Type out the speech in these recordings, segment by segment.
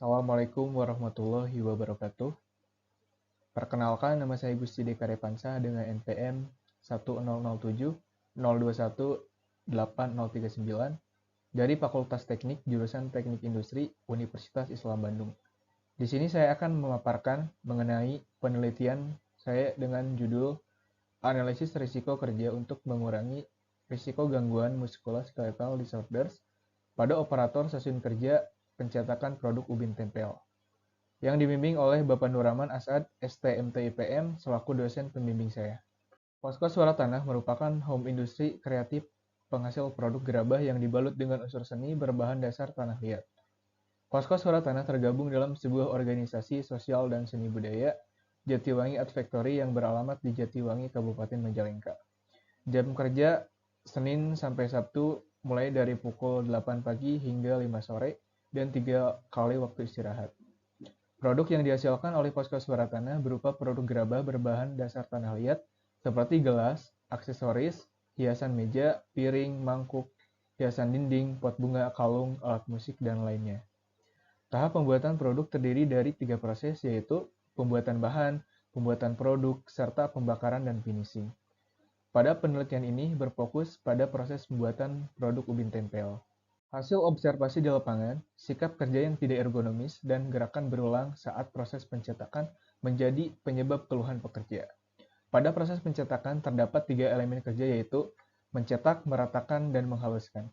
Assalamualaikum warahmatullahi wabarakatuh. Perkenalkan, nama saya Gusti Deka Repansa dengan NPM 100702180039 dari Fakultas Teknik Jurusan Teknik Industri Universitas Islam Bandung. Di sini saya akan memaparkan mengenai penelitian saya dengan judul Analisis Risiko Kerja untuk Mengurangi Risiko Gangguan Muskuloskeletal Disorders pada Operator Stasiun Kerja Pencetakan Produk Ubin Tempel, yang dibimbing oleh Bapak Nurrahman Asad, STMT IPM, selaku dosen pembimbing saya. Posko Suara Tanah merupakan home industri kreatif penghasil produk gerabah yang dibalut dengan unsur seni berbahan dasar tanah liat. Posko Suara Tanah tergabung dalam sebuah organisasi sosial dan seni budaya, Jatiwangi Art Factory, yang beralamat di Jatiwangi, Kabupaten Majalengka. Jam kerja Senin sampai Sabtu mulai dari pukul 8 pagi hingga 5 sore dan 3 kali waktu istirahat. Produk yang dihasilkan oleh Posko Suara Tanah berupa produk gerabah berbahan dasar tanah liat seperti gelas, aksesoris, hiasan meja, piring, mangkuk, hiasan dinding, pot bunga, kalung, alat musik, dan lainnya. Tahap pembuatan produk terdiri dari 3 proses, yaitu pembuatan bahan, pembuatan produk, serta pembakaran dan finishing. Pada penelitian ini berfokus pada proses pembuatan produk ubin tempel. Hasil observasi di lapangan, sikap kerja yang tidak ergonomis, dan gerakan berulang saat proses pencetakan menjadi penyebab keluhan pekerja. Pada proses pencetakan terdapat 3 elemen kerja, yaitu mencetak, meratakan, dan menghaluskan.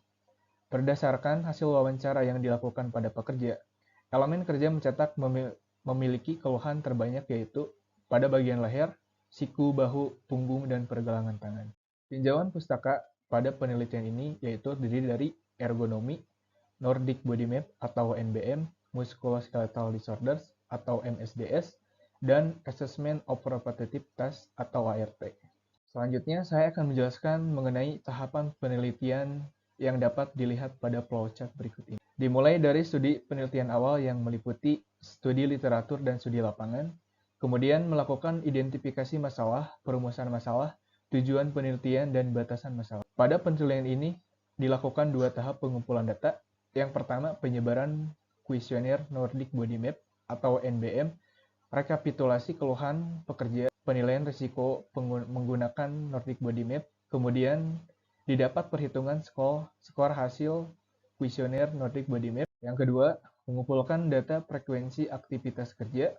Berdasarkan hasil wawancara yang dilakukan pada pekerja, elemen kerja mencetak memiliki keluhan terbanyak, yaitu pada bagian leher, siku, bahu, punggung, dan pergelangan tangan. Tinjauan pustaka pada penelitian ini yaitu terdiri dari ergonomi, Nordic Body Map atau NBM, Musculoskeletal Disorders atau MSDS, dan Assessment of Repetitive Task atau ART. Selanjutnya, saya akan menjelaskan mengenai tahapan penelitian yang dapat dilihat pada flowchart berikut ini. Dimulai dari studi penelitian awal yang meliputi studi literatur dan studi lapangan, kemudian melakukan identifikasi masalah, perumusan masalah, tujuan penelitian, dan batasan masalah. Pada penelitian ini dilakukan 2 tahap pengumpulan data. Yang pertama, penyebaran kuesioner Nordic Body Map atau NBM, rekapitulasi keluhan pekerja, penilaian risiko menggunakan Nordic Body Map, kemudian didapat perhitungan skor hasil kuesioner Nordic Body Map. Yang kedua, mengumpulkan data frekuensi aktivitas kerja,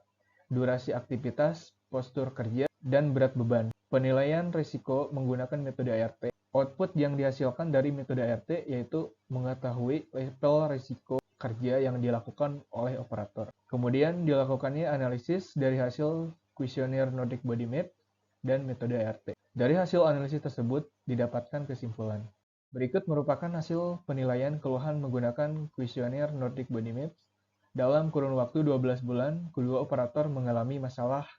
durasi aktivitas, postur kerja, dan berat beban. Penilaian risiko menggunakan metode ART. Output yang dihasilkan dari metode ART yaitu mengetahui level risiko kerja yang dilakukan oleh operator. Kemudian dilakukannya analisis dari hasil kuesioner Nordic Body Map dan metode ART. Dari hasil analisis tersebut didapatkan kesimpulan. Berikut merupakan hasil penilaian keluhan menggunakan kuesioner Nordic Body Map. Dalam kurun waktu 12 bulan, kedua operator mengalami masalah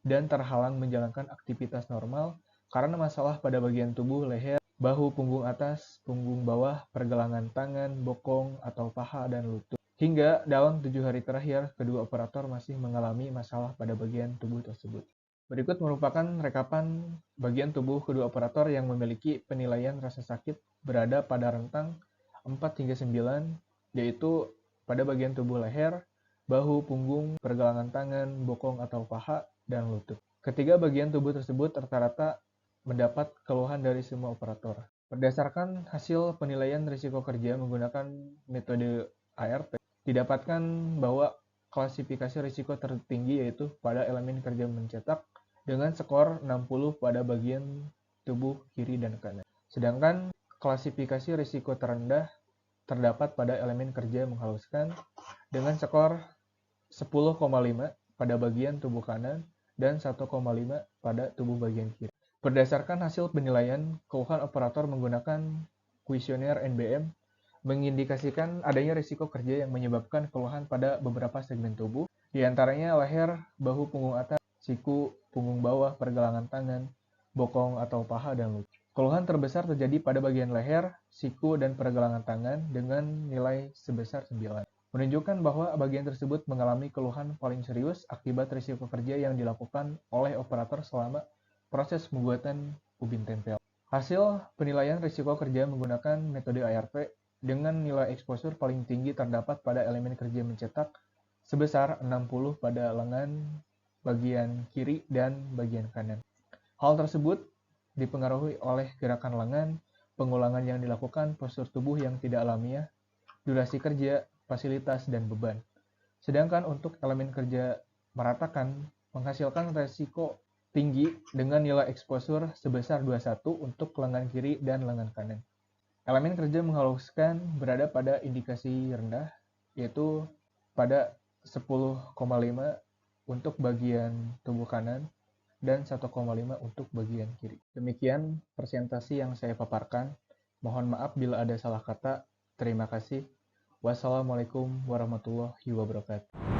dan terhalang menjalankan aktivitas normal karena masalah pada bagian tubuh leher, bahu, punggung atas, punggung bawah, pergelangan tangan, bokong atau paha, dan lutut. Hingga dalam 7 hari terakhir, kedua operator masih mengalami masalah pada bagian tubuh tersebut. Berikut merupakan rekapan bagian tubuh kedua operator yang memiliki penilaian rasa sakit berada pada rentang 4 hingga 9, yaitu pada bagian tubuh leher, bahu, punggung, pergelangan tangan, bokong atau paha, dan lutut. Ketiga bagian tubuh tersebut rata-rata mendapat keluhan dari semua operator. Berdasarkan hasil penilaian risiko kerja menggunakan metode ART, didapatkan bahwa klasifikasi risiko tertinggi yaitu pada elemen kerja mencetak dengan skor 60 pada bagian tubuh kiri dan kanan. Sedangkan klasifikasi risiko terendah terdapat pada elemen kerja menghaluskan dengan skor 10,5 pada bagian tubuh kanan dan 1,5 pada tubuh bagian kiri. Berdasarkan hasil penilaian, keluhan operator menggunakan kuesioner NBM mengindikasikan adanya risiko kerja yang menyebabkan keluhan pada beberapa segmen tubuh, di antaranya leher, bahu, punggung atas, siku, punggung bawah, pergelangan tangan, bokong atau paha, dan lutut. Keluhan terbesar terjadi pada bagian leher, siku, dan pergelangan tangan dengan nilai sebesar 9. Menunjukkan bahwa bagian tersebut mengalami keluhan paling serius akibat risiko kerja yang dilakukan oleh operator selama proses pembuatan ubin tempel. Hasil penilaian risiko kerja menggunakan metode ART dengan nilai exposure paling tinggi terdapat pada elemen kerja mencetak sebesar 60 pada lengan bagian kiri dan bagian kanan. Hal tersebut dipengaruhi oleh gerakan lengan, pengulangan yang dilakukan, postur tubuh yang tidak alamiah, durasi kerja, fasilitas, dan beban. Sedangkan untuk elemen kerja meratakan menghasilkan resiko tinggi dengan nilai eksposur sebesar 21 untuk lengan kiri dan lengan kanan. Elemen kerja menghaluskan berada pada indikasi rendah, yaitu pada 10,5 untuk bagian tubuh kanan dan 1,5 untuk bagian kiri. Demikian presentasi yang saya paparkan. Mohon maaf bila ada salah kata. Terima kasih. Wassalamualaikum warahmatullahi wabarakatuh.